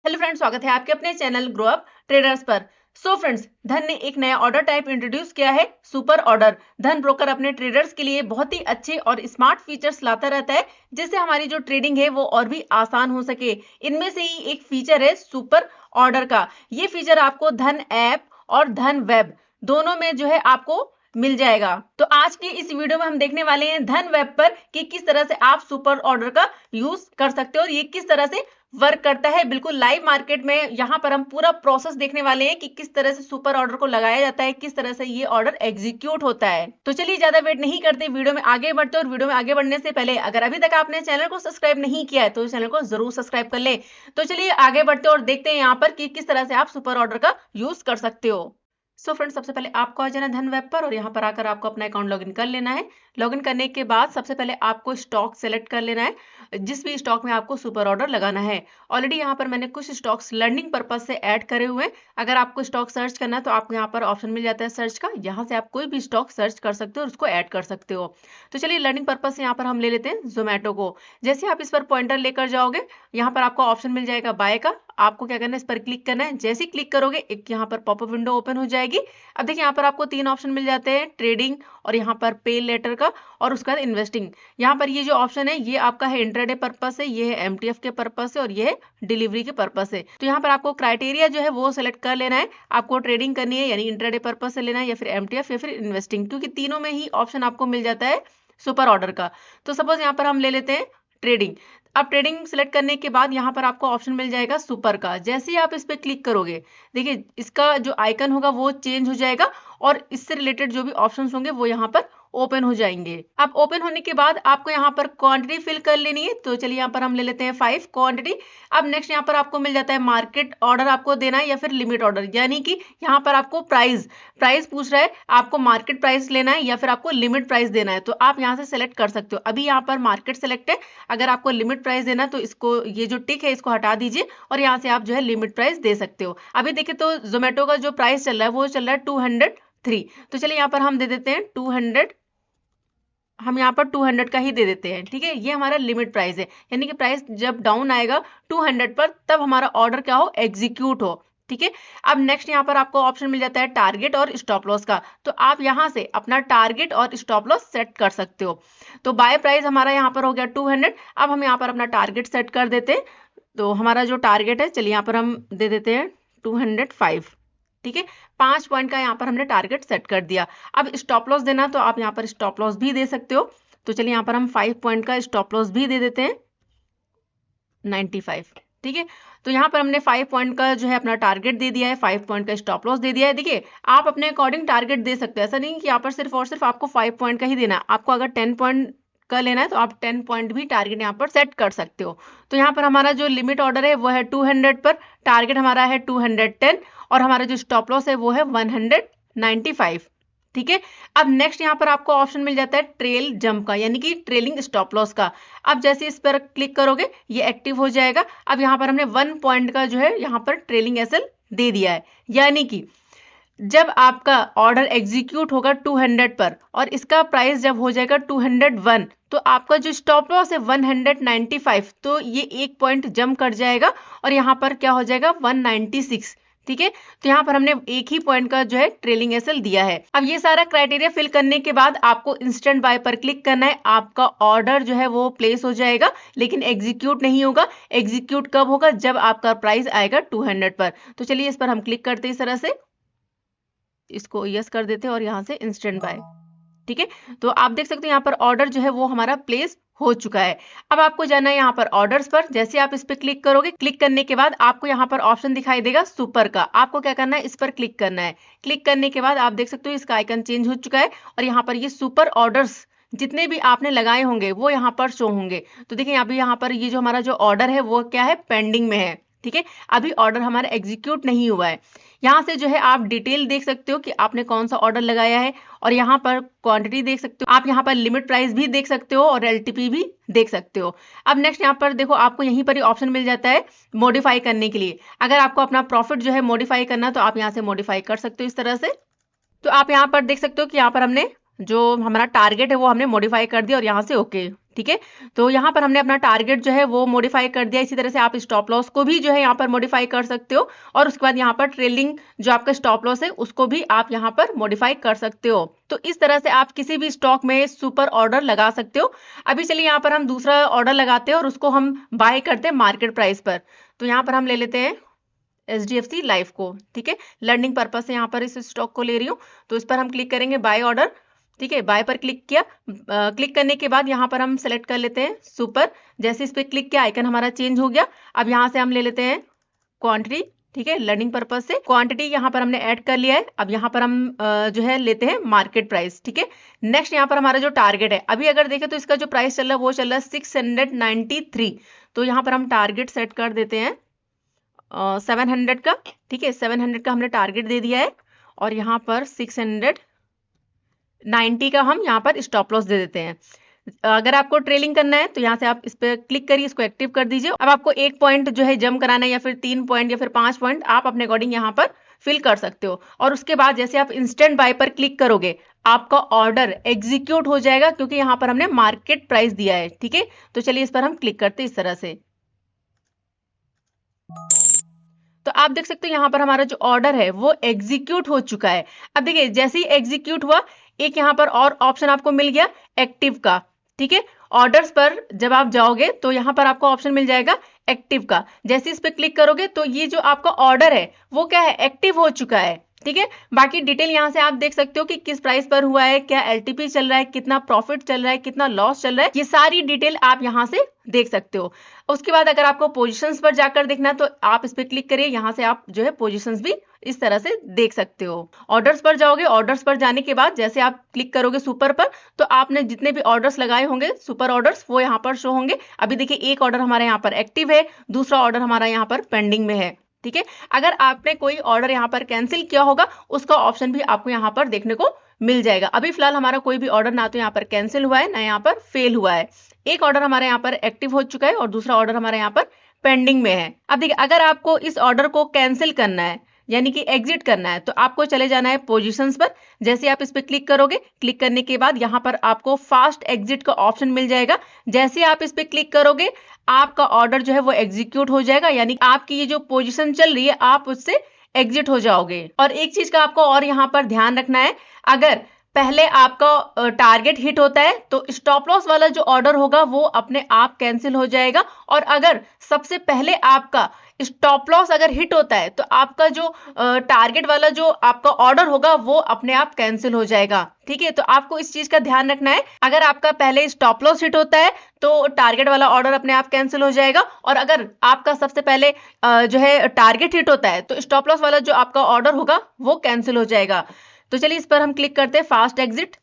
Hello friends, स्वागत है आपके अपने चैनल ग्रो अप ट्रेडर्स पर। फ्रेंड्स, धन ने एक नया ऑर्डर टाइप इंट्रोड्यूस किया है, सुपर ऑर्डर। धन ब्रोकर अपने ट्रेडर्स के लिए बहुत ही अच्छे और स्मार्ट फीचर्स लाता रहता है, जिससे हमारी जो ट्रेडिंग है वो और भी आसान हो सके। इनमें से ही एक फीचर है सुपर ऑर्डर का। ये फीचर आपको धन ऐप और धन वेब दोनों में जो है आपको मिल जाएगा। तो आज की इस वीडियो में हम देखने वाले हैं धन वेब पर कि किस तरह से आप सुपर ऑर्डर का यूज कर सकते हो और ये किस तरह से वर्क करता है। बिल्कुल लाइव मार्केट में यहाँ पर हम पूरा प्रोसेस देखने वाले हैं कि किस तरह से सुपर ऑर्डर को लगाया जाता है, किस तरह से ये ऑर्डर एग्जीक्यूट होता है। तो चलिए ज्यादा वेट नहीं करते, वीडियो में आगे बढ़ते। और वीडियो में आगे बढ़ने से पहले अगर अभी तक आपने चैनल को सब्सक्राइब नहीं किया है तो चैनल को जरूर सब्सक्राइब कर ले। तो चलिए आगे बढ़ते और देखते हैं यहाँ पर कि किस तरह से आप सुपर ऑर्डर का यूज कर सकते हो। फ्रेंड्स, सबसे पहले आपको आ जाना धन वेब पर और यहाँ पर आकर आपको अपना अकाउंट लॉगिन कर लेना है। लॉगिन करने के बाद सबसे पहले आपको स्टॉक सेलेक्ट कर लेना है, जिस भी स्टॉक में आपको सुपर ऑर्डर लगाना है। ऑलरेडी यहाँ पर मैंने कुछ स्टॉक्स लर्निंग पर्पज से ऐड करे हुए हैं। अगर आपको स्टॉक सर्च करना है तो आपको यहाँ पर ऑप्शन मिल जाता है सर्च का, यहाँ से आप कोई भी स्टॉक सर्च कर सकते हो और उसको ऐड कर सकते हो। तो चलिए लर्निंग पर्पज से यहाँ पर हम ले लेते हैं जोमेटो को। जैसे आप इस पर पॉइंटर लेकर जाओगे, यहाँ पर आपको ऑप्शन मिल जाएगा बाय का। आपको क्या करना है, इस पर क्लिक करना है। जैसे ही क्लिक करोगे एक यहाँ पर पॉपअप विंडो ओपन हो जाएगी। अब देखिए यहाँ पर आपको तीन ऑप्शन मिल जाते हैं, ट्रेडिंग और यहाँ पर पे लेटर का और उसके बाद इन्वेस्टिंग। यहाँ पर ये जो ऑप्शन है ये आपका है इंट्राडे पर्पस से, ये है एमटीएफ के पर्पस से और ये है डिलीवरी के पर्पस से। तो यहाँ पर आपको क्राइटेरिया जो है वो सिलेक्ट कर लेना है। आपको ट्रेडिंग करनी है यानी इंट्राडे पर्पस से लेना है, या फिर एमटीएफ या फिर इन्वेस्टिंग, क्योंकि तीनों में ही ऑप्शन आपको मिल जाता है सुपर ऑर्डर का। तो सपोज यहाँ पर हम ले लेते हैं ट्रेडिंग। अब ट्रेडिंग सिलेक्ट करने के बाद यहाँ पर आपको ऑप्शन मिल जाएगा सुपर का। जैसे ही आप इस पर क्लिक करोगे, देखिए इसका जो आइकन होगा वो चेंज हो जाएगा और इससे रिलेटेड जो भी ऑप्शंस होंगे वो यहाँ पर ओपन हो जाएंगे। अब ओपन होने के बाद आपको यहाँ पर क्वांटिटी फिल कर लेनी है। तो चलिए यहाँ पर हम ले लेते हैं 5 क्वांटिटी। अब नेक्स्ट यहाँ पर आपको मिल जाता है मार्केट ऑर्डर आपको देना है या फिर लिमिट ऑर्डर, यानी कि यहाँ पर आपको प्राइस पूछ रहा है, आपको मार्केट प्राइस लेना है या फिर आपको लिमिट प्राइस देना है। तो आप यहाँ से सेलेक्ट कर सकते हो। अभी यहाँ पर मार्केट सेलेक्ट है, अगर आपको लिमिट प्राइस देना तो इसको ये जो टिक है इसको हटा दीजिए और यहाँ से आप जो है लिमिट प्राइस दे सकते हो। अभी देखिए तो जोमेटो का जो प्राइस चल रहा है वो चल रहा है 203। तो चलिए यहाँ पर हम दे देते हैं 200। हम यहाँ पर 200 का ही दे देते हैं, ठीक है। ये हमारा लिमिट प्राइस है, यानी कि प्राइस जब डाउन आएगा 200 पर तब हमारा ऑर्डर क्या हो, एग्जीक्यूट हो, ठीक है। अब नेक्स्ट यहाँ पर आपको ऑप्शन मिल जाता है टारगेट और स्टॉप लॉस का। तो आप यहाँ से अपना टारगेट और स्टॉप लॉस सेट कर सकते हो। तो बाय प्राइस हमारा यहाँ पर हो गया 200। अब हम यहाँ पर अपना टारगेट सेट कर देते हैं। तो हमारा जो टारगेट है, चलिए यहाँ पर हम दे देते हैं 205, ठीक है। 5 पॉइंट का यहाँ पर हमने टारगेट सेट कर दिया। अब स्टॉप लॉस देना तो आप यहाँ पर स्टॉप लॉस भी दे सकते हो। तो चलिए यहाँ पर हम 5 पॉइंट का स्टॉप लॉस भी दे देते हैं 95, ठीक है। तो यहाँ पर हमने 5 पॉइंट का जो है अपना टारगेट दे दिया है, 5 पॉइंट का स्टॉप लॉस दे दिया है। देखिए आप अपने अकॉर्डिंग टारगेट दे सकते हो, ऐसा नहीं कि यहाँ पर सिर्फ और सिर्फ आपको 5 पॉइंट का ही देना है। आपको अगर 10 पॉइंट का लेना है तो आप 10 पॉइंट भी टारगेट यहाँ पर सेट कर सकते हो। तो यहाँ पर हमारा जो लिमिट ऑर्डर है वो है 200 पर, टारगेट हमारा है 210 और हमारा जो स्टॉप लॉस है वो है 195, ठीक है। अब नेक्स्ट यहाँ पर आपको ऑप्शन मिल जाता है ट्रेल जंप का, यानी कि ट्रेलिंग स्टॉप लॉस का। अब जैसे इस पर क्लिक करोगे ये एक्टिव हो जाएगा। अब यहाँ पर हमने 1 पॉइंट का जो है यहाँ पर ट्रेलिंग एसएल दे दिया है, यानी कि जब आपका ऑर्डर एग्जीक्यूट होगा 200 पर और इसका प्राइस जब हो जाएगा 201, तो आपका जो स्टॉप लॉस है 195, तो ये 1 पॉइंट जंप कर जाएगा और यहाँ पर क्या हो जाएगा 196, ठीक है। तो यहाँ पर हमने एक ही पॉइंट का जो है ट्रेलिंग एसएल दिया है। अब ये सारा क्राइटेरिया फिल करने के बाद आपको इंस्टेंट बाय पर क्लिक करना है। आपका ऑर्डर जो है वो प्लेस हो जाएगा, लेकिन एग्जीक्यूट नहीं होगा। एग्जीक्यूट कब होगा, जब आपका प्राइस आएगा 200 पर। तो चलिए इस पर हम क्लिक करते हैं, इस तरह से इसको यस कर देते हैं और यहाँ से इंस्टेंट बाय, ठीक है। तो आप देख सकते हो यहाँ पर ऑर्डर जो है वो हमारा प्लेस हो चुका है। अब आपको जाना है यहाँ पर ऑर्डर्स पर। जैसे आप इस पर क्लिक करोगे, क्लिक करने के बाद आपको यहाँ पर ऑप्शन दिखाई देगा सुपर का। आपको क्या करना है, इस पर क्लिक करना है। क्लिक करने के बाद आप देख सकते हो इसका आइकन चेंज हो चुका है और यहाँ पर ये सुपर ऑर्डर्स जितने भी आपने लगाए होंगे वो यहाँ पर शो होंगे। तो देखिए अभी यहाँ पर ये जो हमारा जो ऑर्डर है वो क्या है, पेंडिंग में है, ठीक है। अभी ऑर्डर हमारा एग्जीक्यूट नहीं हुआ है। यहाँ से जो है आप डिटेल देख सकते हो कि आपने कौन सा ऑर्डर लगाया है और यहाँ पर क्वांटिटी देख सकते हो। आप यहाँ पर लिमिट प्राइस भी देख सकते हो और एलटीपी भी देख सकते हो। अब नेक्स्ट यहाँ पर देखो आपको यहीं पर ही ऑप्शन मिल जाता है मॉडिफाई करने के लिए। अगर आपको अपना प्रॉफिट जो है मॉडिफाई करना तो आप यहाँ से मॉडिफाई कर सकते हो इस तरह से। तो आप यहाँ पर देख सकते हो कि यहाँ पर हमने जो हमारा टारगेट है वो हमने मॉडिफाई कर दिया और यहाँ से ओके। ठीक है, तो यहाँ पर हमने अपना टारगेट जो है वो मॉडिफाई कर दिया। इसी तरह से आप स्टॉप लॉस को भी जो है यहाँ पर मॉडिफाई कर सकते हो और उसके बाद यहाँ पर ट्रेलिंग जो आपका स्टॉप लॉस है उसको भी आप यहाँ पर मॉडिफाई कर सकते हो। तो इस तरह से आप किसी भी स्टॉक में सुपर ऑर्डर लगा सकते हो। अभी चलिए यहाँ पर हम दूसरा ऑर्डर लगाते हैं और उसको हम बाय करते हैं मार्केट प्राइस पर। तो यहाँ पर हम ले लेते हैं HDFC लाइफ को। ठीक है, लर्निंग पर्पज से यहाँ पर इस स्टॉक को ले रही हूँ, तो इस पर हम क्लिक करेंगे बाय ऑर्डर। ठीक है, बाय पर क्लिक किया। क्लिक करने के बाद यहाँ पर हम सेलेक्ट कर लेते हैं सुपर। जैसे इस पर क्लिक किया आइकन हमारा चेंज हो गया। अब यहाँ से हम ले लेते हैं क्वांटिटी। ठीक है, लर्निंग पर्पज से क्वांटिटी यहाँ पर हमने ऐड कर लिया है। अब यहाँ पर हम जो है लेते हैं मार्केट प्राइस। ठीक है, नेक्स्ट यहाँ पर हमारा जो टारगेट है, अभी अगर देखें तो इसका जो प्राइस चल रहा है वो चल रहा है 693। तो यहाँ पर हम टारगेट सेट कर देते हैं 700 का। ठीक है, 700 का हमने टारगेट दे दिया है और यहाँ पर 690 का हम यहाँ पर स्टॉप लॉस दे देते हैं। अगर आपको ट्रेलिंग करना है तो यहाँ से आप इस पर क्लिक करिए, इसको एक्टिव कर दीजिए। अब आपको 1 पॉइंट जो है जम कराना है या फिर 3 पॉइंट या फिर 5 पॉइंट आप अपने अकॉर्डिंग यहाँ पर फिल कर सकते हो। और उसके बाद जैसे आप इंस्टेंट बाय पर क्लिक करोगे आपका ऑर्डर एग्जीक्यूट हो जाएगा, क्योंकि यहाँ पर हमने मार्केट प्राइस दिया है। ठीक है, तो चलिए इस पर हम क्लिक करते हैं इस तरह से। तो आप देख सकते हो यहाँ पर हमारा जो ऑर्डर है वो एग्जीक्यूट हो चुका है। अब देखिए जैसे ही एग्जीक्यूट हुआ एक यहाँ पर और ऑप्शन आपको मिल गया एक्टिव का। ठीक है, ऑर्डर्स पर जब आप जाओगे तो यहाँ पर आपको ऑप्शन मिल जाएगा एक्टिव का। जैसे इस पे क्लिक करोगे तो ये जो आपका ऑर्डर है वो क्या है, एक्टिव हो चुका है। ठीक है, बाकी डिटेल यहाँ से आप देख सकते हो कि किस प्राइस पर हुआ है, क्या LTP चल रहा है, कितना प्रॉफिट चल रहा है, कितना लॉस चल रहा है, ये सारी डिटेल आप यहाँ से देख सकते हो। उसके बाद अगर आपको पोजीशंस पर जाकर देखना है तो आप इस पे क्लिक करिए, यहाँ से आप जो है पोजीशंस भी इस तरह से देख सकते हो। ऑर्डर्स पर जाओगे, ऑर्डर्स पर जाने के बाद जैसे आप क्लिक करोगे सुपर पर तो आपने जितने भी ऑर्डर्स लगाए होंगे सुपर ऑर्डर्स वो यहाँ पर शो होंगे। अभी देखिए एक ऑर्डर हमारे यहाँ पर एक्टिव है, दूसरा ऑर्डर हमारा यहाँ पर पेंडिंग में है। ठीक है, अगर आपने कोई ऑर्डर यहाँ पर कैंसिल किया होगा उसका ऑप्शन भी आपको यहाँ पर देखने को मिल जाएगा। अभी फिलहाल हमारा कोई भी ऑर्डर ना तो यहाँ पर कैंसिल हुआ है ना यहाँ पर फेल हुआ है। एक ऑर्डर हमारे यहाँ पर एक्टिव हो चुका है और दूसरा ऑर्डर हमारे यहाँ पर पेंडिंग में है। अब देखिए अगर आपको इस ऑर्डर को कैंसिल करना है यानी कि एग्जिट करना है तो आपको चले जाना है पोजीशंस पर। जैसे आप इस पर क्लिक करोगे, क्लिक करने के बाद यहाँ पर आपको फास्ट एग्जिट का ऑप्शन मिल जाएगा। जैसे आप इस पर क्लिक करोगे आपका ऑर्डर जो है वो एग्जीक्यूट हो जाएगा, यानी आपकी ये जो पोजीशन चल रही है आप उससे एग्जिट हो जाओगे। और एक चीज का आपको और यहाँ पर ध्यान रखना है, अगर पहले आपका टारगेट हिट होता है तो स्टॉप लॉस वाला जो ऑर्डर होगा वो अपने आप कैंसिल हो जाएगा। और अगर सबसे पहले आपका स्टॉप लॉस अगर हिट होता है तो आपका जो टारगेट वाला जो आपका ऑर्डर होगा वो अपने आप कैंसिल हो जाएगा। ठीक है, तो आपको इस चीज का ध्यान रखना है, अगर आपका पहले स्टॉप लॉस हिट होता है तो टारगेट वाला ऑर्डर अपने आप कैंसिल हो जाएगा, और अगर आपका सबसे पहले जो है टारगेट हिट होता है तो स्टॉप लॉस वाला जो आपका ऑर्डर होगा वो कैंसिल हो जाएगा। तो चलिए इस पर हम क्लिक करते हैं फास्ट एग्जिट।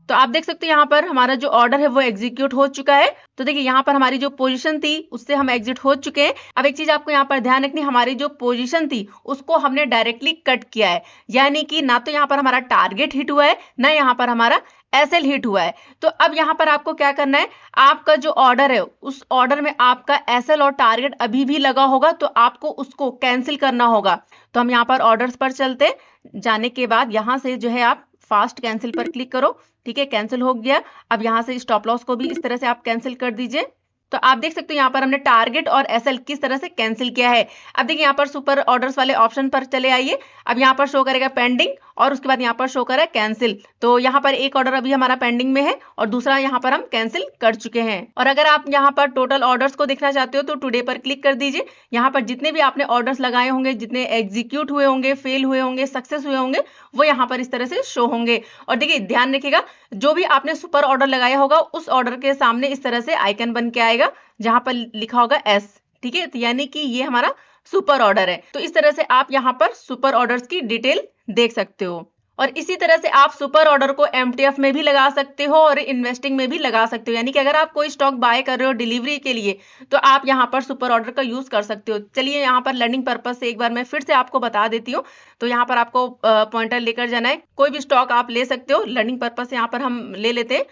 तो आप देख सकते हैं यहाँ पर हमारा जो ऑर्डर है वो एग्जीक्यूट हो चुका है। तो देखिए यहाँ पर हमारी जो पोजीशन थी उससे हम एग्जिट हो चुके हैं। अब एक चीज आपको यहाँ पर ध्यान रखनी, हमारी जो पोजीशन थी उसको हमने डायरेक्टली कट किया है, यानी कि ना तो यहाँ पर हमारा टारगेट हिट हुआ है ना यहाँ पर हमारा SL हिट हुआ है। तो अब यहाँ पर आपको क्या करना है, आपका जो ऑर्डर है उस ऑर्डर में आपका SL और टारगेट अभी भी लगा होगा तो आपको उसको कैंसिल करना होगा। तो हम यहाँ पर ऑर्डर्स पर चलते, जाने के बाद यहाँ से जो है आप फास्ट कैंसिल पर क्लिक करो। ठीक है, कैंसिल हो गया। अब यहाँ से स्टॉप लॉस को भी इस तरह से आप कैंसिल कर दीजिए। तो आप देख सकते हो यहाँ पर हमने टारगेट और SL किस तरह से कैंसिल किया है। अब देखिए यहाँ पर सुपर ऑर्डर्स वाले ऑप्शन पर चले आइए। अब यहाँ पर शो करेगा पेंडिंग और उसके बाद यहाँ पर शो करेगा कैंसिल। तो यहाँ पर एक ऑर्डर अभी हमारा पेंडिंग में है और दूसरा यहाँ पर हम कैंसिल कर चुके हैं। और अगर आप यहाँ पर टोटल ऑर्डर्स को देखना चाहते हो तो टुडे पर क्लिक कर दीजिए। यहाँ पर जितने भी आपने ऑर्डर्स लगाए होंगे, जितने एग्जीक्यूट हुए होंगे, फेल हुए होंगे, सक्सेस हुए होंगे, वो यहाँ पर इस तरह से शो होंगे। और देखिए ध्यान रखिएगा, जो भी आपने सुपर ऑर्डर लगाया होगा उस ऑर्डर के सामने इस तरह से आइकन बन के आएगा जहां पर लिखा होगा S। ठीक है, तो यानी कि ये हमारा सुपर ऑर्डर है। तो इस तरह से आप यहाँ पर सुपर ऑर्डर्स की डिटेल देख सकते हो। और इसी तरह से आप सुपर ऑर्डर को MTF में भी लगा सकते हो और इन्वेस्टिंग में भी लगा सकते हो, यानी कि अगर आप कोई स्टॉक बाय कर रहे हो डिलीवरी के लिए तो आप यहाँ पर सुपर ऑर्डर का यूज कर सकते हो। चलिए यहाँ पर लर्निंग पर्पज से एक बार मैं फिर से आपको बता देती हूँ। तो यहाँ पर आपको पॉइंटर लेकर जाना है, कोई भी स्टॉक आप ले सकते हो। लर्निंग पर्पज से यहाँ पर हम ले लेते हैं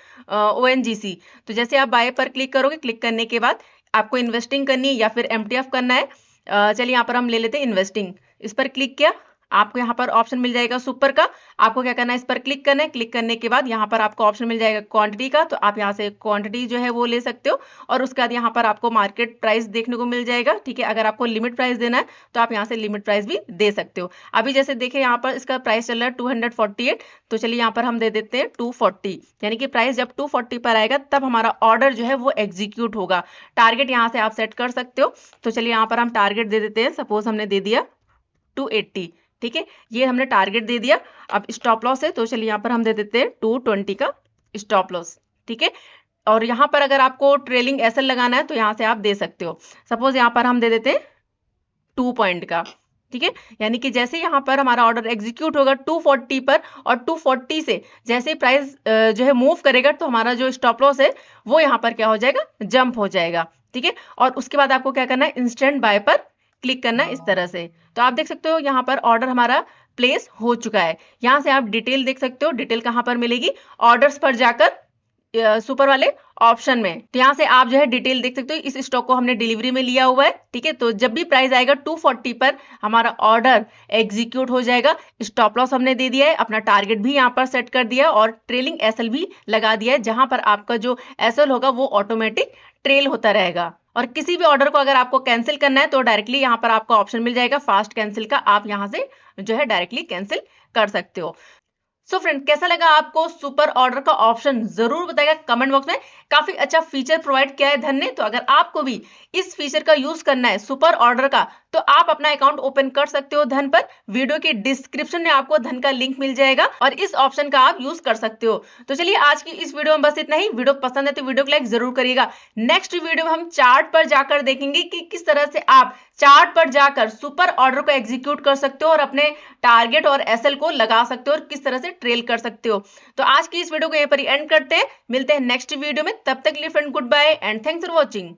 ONGC। तो जैसे आप बाय पर क्लिक करोगे, क्लिक करने के बाद आपको इन्वेस्टिंग करनी है या फिर MTF करना है। चलिए यहाँ पर हम ले लेते हैं इन्वेस्टिंग। इस पर क्लिक किया, आपको यहाँ पर ऑप्शन मिल जाएगा सुपर का। आपको क्या करना है, इस पर क्लिक करना है। क्लिक करने के बाद यहाँ पर आपको ऑप्शन मिल जाएगा क्वांटिटी का, तो आप यहाँ से क्वांटिटी जो है वो ले सकते हो। और उसके बाद यहाँ पर आपको मार्केट प्राइस देखने को मिल जाएगा। ठीक है, अगर आपको लिमिट प्राइस देना है तो आप यहाँ से लिमिट प्राइस भी दे सकते हो। अभी जैसे देखें यहाँ पर इसका प्राइस चल रहा है 248, तो चलिए यहाँ पर हम दे देते हैं 240, यानी कि प्राइस जब 240 पर आएगा तब हमारा ऑर्डर जो है वो एग्जीक्यूट होगा। टारगेट यहाँ से आप सेट कर सकते हो। तो चलिए यहाँ पर हम टारगेट दे देते हैं, सपोज हमने दे दिया 280। ठीक है, ये हमने टारगेट दे दिया। अब स्टॉप लॉस है, तो चलिए यहाँ पर हम दे देते हैं 220 का स्टॉप लॉस। ठीक है, और यहाँ पर अगर आपको ट्रेलिंग एसएल लगाना है तो यहाँ से आप दे सकते हो। सपोज यहाँ पर हम दे देते हैं 2 पॉइंट का। ठीक है, यानी कि जैसे यहाँ पर हमारा ऑर्डर एग्जीक्यूट होगा 240 पर, और 240 से जैसे प्राइस जो है मूव करेगा तो हमारा जो स्टॉप लॉस है वो यहाँ पर क्या हो जाएगा, जंप हो जाएगा। ठीक है, और उसके बाद आपको क्या करना है, इंस्टेंट बाय पर क्लिक करना है इस तरह से। तो आप देख सकते हो यहाँ पर ऑर्डर हमारा प्लेस हो चुका है। यहाँ से आप डिटेल देख सकते हो। डिटेल कहाँ पर मिलेगी, ऑर्डर्स पर जाकर सुपर वाले ऑप्शन में, तो यहाँ से आप जो है डिटेल देख सकते हो। इस स्टॉक को हमने डिलीवरी में लिया हुआ है। ठीक है, तो जब भी प्राइस आएगा 240 पर हमारा ऑर्डर एग्जीक्यूट हो जाएगा। स्टॉप लॉस हमने दे दिया है, अपना टारगेट भी यहाँ पर सेट कर दिया और ट्रेलिंग एसएल भी लगा दिया है, जहां पर आपका जो एसएल होगा वो ऑटोमेटिक ट्रेल होता रहेगा। और किसी भी ऑर्डर को अगर आपको कैंसिल करना है तो डायरेक्टली यहाँ पर आपको ऑप्शन मिल जाएगा फास्ट कैंसिल का, आप यहाँ से जो है डायरेक्टली कैंसिल कर सकते हो। सो फ्रेंड, कैसा लगा आपको सुपर ऑर्डर का ऑप्शन, जरूर बताएगा कमेंट बॉक्स में। काफी अच्छा फीचर प्रोवाइड किया है धन ने। तो अगर आपको भी इस फीचर का यूज करना है सुपर ऑर्डर का, तो आप अपना अकाउंट ओपन कर सकते हो धन पर। वीडियो के डिस्क्रिप्शन में आपको धन का लिंक मिल जाएगा और इस ऑप्शन का आप यूज कर सकते हो। तो चलिए आज की इस वीडियो में बस इतना ही। वीडियो पसंद है तो वीडियो को लाइक जरूर करिएगा। नेक्स्ट वीडियो में हम चार्ट पर जाकर देखेंगे कि किस तरह से आप चार्ट पर जाकर सुपर ऑर्डर को एग्जीक्यूट कर सकते हो और अपने टारगेट और एसएल को लगा सकते हो और किस तरह से ट्रेल कर सकते हो। तो आज की इस वीडियो को यहीं पर एंड करते हैं। मिलते हैं नेक्स्ट वीडियो में, तब तक के लिए friend goodbye and thanks for watching.